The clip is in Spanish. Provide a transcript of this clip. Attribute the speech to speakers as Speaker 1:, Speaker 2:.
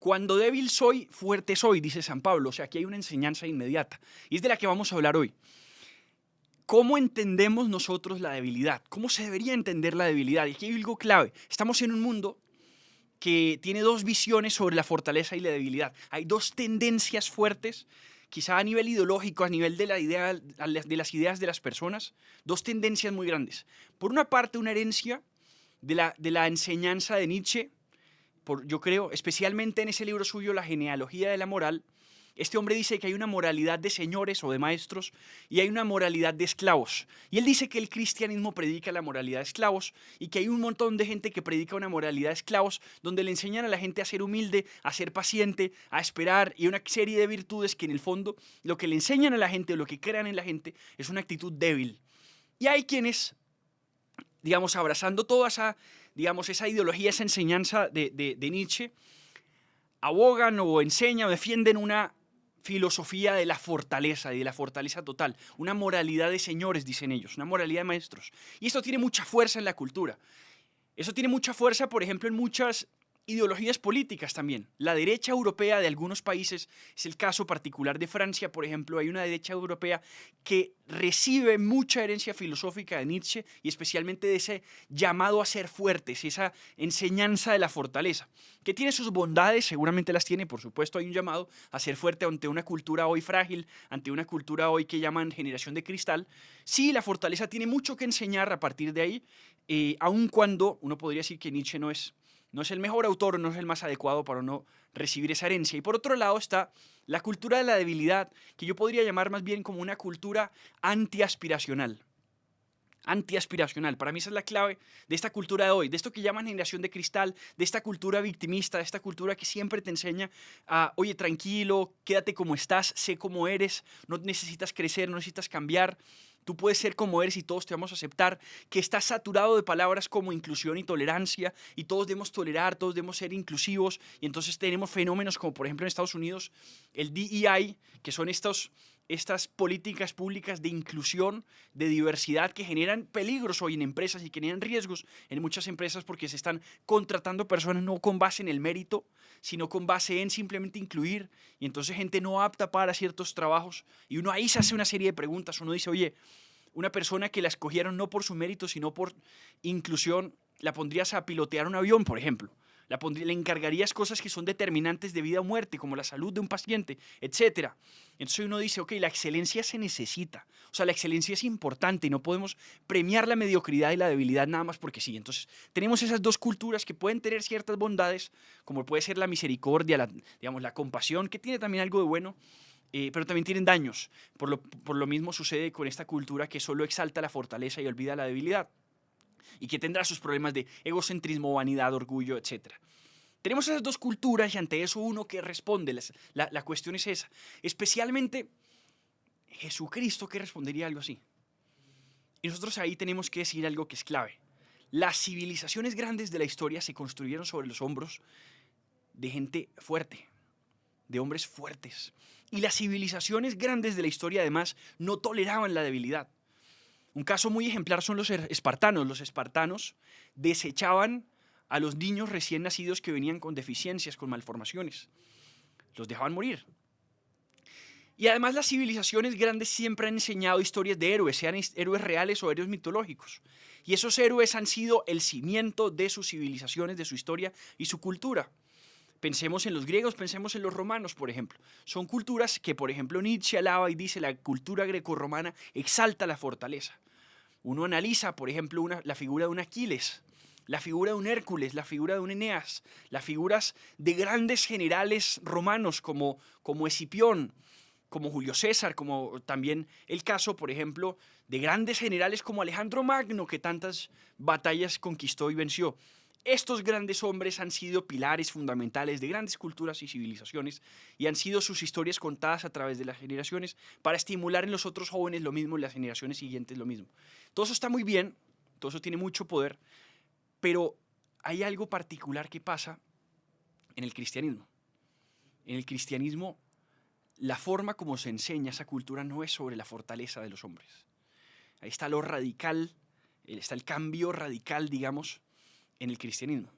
Speaker 1: Cuando débil soy, fuerte soy, dice San Pablo. O sea, aquí hay una enseñanza inmediata. Y es de la que vamos a hablar hoy. ¿Cómo entendemos nosotros la debilidad? ¿Cómo se debería entender la debilidad? Y aquí hay algo clave. Estamos en un mundo que tiene dos visiones sobre la fortaleza y la debilidad. Hay dos tendencias fuertes, quizá a nivel ideológico, a nivel de, la idea, de las ideas de las personas, dos tendencias muy grandes. Por una parte, una herencia de la enseñanza de Nietzsche, yo creo, especialmente en ese libro suyo, La genealogía de la moral. Este hombre dice que hay una moralidad de señores o de maestros y hay una moralidad de esclavos. Y él dice que el cristianismo predica la moralidad de esclavos y que hay un montón de gente que predica una moralidad de esclavos donde le enseñan a la gente a ser humilde, a ser paciente, a esperar y una serie de virtudes que en el fondo lo que le enseñan a la gente o lo que crean en la gente es una actitud débil. Y hay quienes, digamos, abrazando toda esa, digamos, esa ideología, esa enseñanza de Nietzsche, abogan o enseñan o defienden una filosofía de la fortaleza y de la fortaleza total, una moralidad de señores, dicen ellos, una moralidad de maestros. Y esto tiene mucha fuerza en la cultura. Eso tiene mucha fuerza, por ejemplo, en muchas ideologías políticas también. La derecha europea de algunos países, es el caso particular de Francia, por ejemplo, hay una derecha europea que recibe mucha herencia filosófica de Nietzsche y especialmente de ese llamado a ser fuertes, esa enseñanza de la fortaleza, que tiene sus bondades, seguramente las tiene, por supuesto hay un llamado a ser fuerte ante una cultura hoy frágil, ante una cultura hoy que llaman generación de cristal. Sí, la fortaleza tiene mucho que enseñar a partir de ahí, aun cuando uno podría decir que Nietzsche no es el mejor autor, no es el más adecuado para no recibir esa herencia. Y por otro lado está la cultura de la debilidad, que yo podría llamar más bien como una cultura antiaspiracional. Antiaspiracional. Para mí esa es la clave de esta cultura de hoy, de esto que llaman generación de cristal, de esta cultura victimista, de esta cultura que siempre te enseña a, oye, tranquilo, quédate como estás, sé cómo eres, no necesitas crecer, no necesitas cambiar. Tú puedes ser como eres y todos te vamos a aceptar, que está saturado de palabras como inclusión y tolerancia, y todos debemos tolerar, todos debemos ser inclusivos, y entonces tenemos fenómenos como por ejemplo en Estados Unidos el DEI, que son estas políticas públicas de inclusión, de diversidad que generan peligros hoy en empresas y que generan riesgos en muchas empresas porque se están contratando personas no con base en el mérito, sino con base en simplemente incluir, y entonces gente no apta para ciertos trabajos y uno ahí se hace una serie de preguntas, uno dice, oye, una persona que la escogieron no por su mérito, sino por inclusión, la pondrías a pilotear un avión, por ejemplo. Le encargarías cosas que son determinantes de vida o muerte, como la salud de un paciente, etcétera. Entonces uno dice, ok, la excelencia se necesita. O sea, la excelencia es importante y no podemos premiar la mediocridad y la debilidad nada más porque sí. Entonces tenemos esas dos culturas que pueden tener ciertas bondades, como puede ser la misericordia, digamos, la compasión, que tiene también algo de bueno, pero también tienen daños. Por lo mismo sucede con esta cultura que solo exalta la fortaleza y olvida la debilidad, y que tendrá sus problemas de egocentrismo, vanidad, orgullo, etcétera. Tenemos esas dos culturas y ante eso uno que responde. La cuestión es esa. Especialmente Jesucristo, que respondería algo así. Y nosotros ahí tenemos que decir algo que es clave. Las civilizaciones grandes de la historia se construyeron sobre los hombros de gente fuerte, de hombres fuertes. Y las civilizaciones grandes de la historia además no toleraban la debilidad. Un caso muy ejemplar son los espartanos. Los espartanos desechaban a los niños recién nacidos que venían con deficiencias, con malformaciones. Los dejaban morir. Y además las civilizaciones grandes siempre han enseñado historias de héroes, sean héroes reales o héroes mitológicos. Y esos héroes han sido el cimiento de sus civilizaciones, de su historia y su cultura. Pensemos en los griegos, pensemos en los romanos, por ejemplo. Son culturas que, por ejemplo, Nietzsche alaba y dice la cultura grecorromana exalta la fortaleza. Uno analiza, por ejemplo, la figura de un Aquiles, la figura de un Hércules, la figura de un Eneas, las figuras de grandes generales romanos como Escipión, como Julio César, como también el caso, por ejemplo, de grandes generales como Alejandro Magno, que tantas batallas conquistó y venció. Estos grandes hombres han sido pilares fundamentales de grandes culturas y civilizaciones y han sido sus historias contadas a través de las generaciones para estimular en los otros jóvenes lo mismo, en las generaciones siguientes lo mismo. Todo eso está muy bien, todo eso tiene mucho poder, pero hay algo particular que pasa en el cristianismo. En el cristianismo, la forma como se enseña esa cultura no es sobre la fortaleza de los hombres. Ahí está lo radical, está el cambio radical, digamos, en el cristianismo.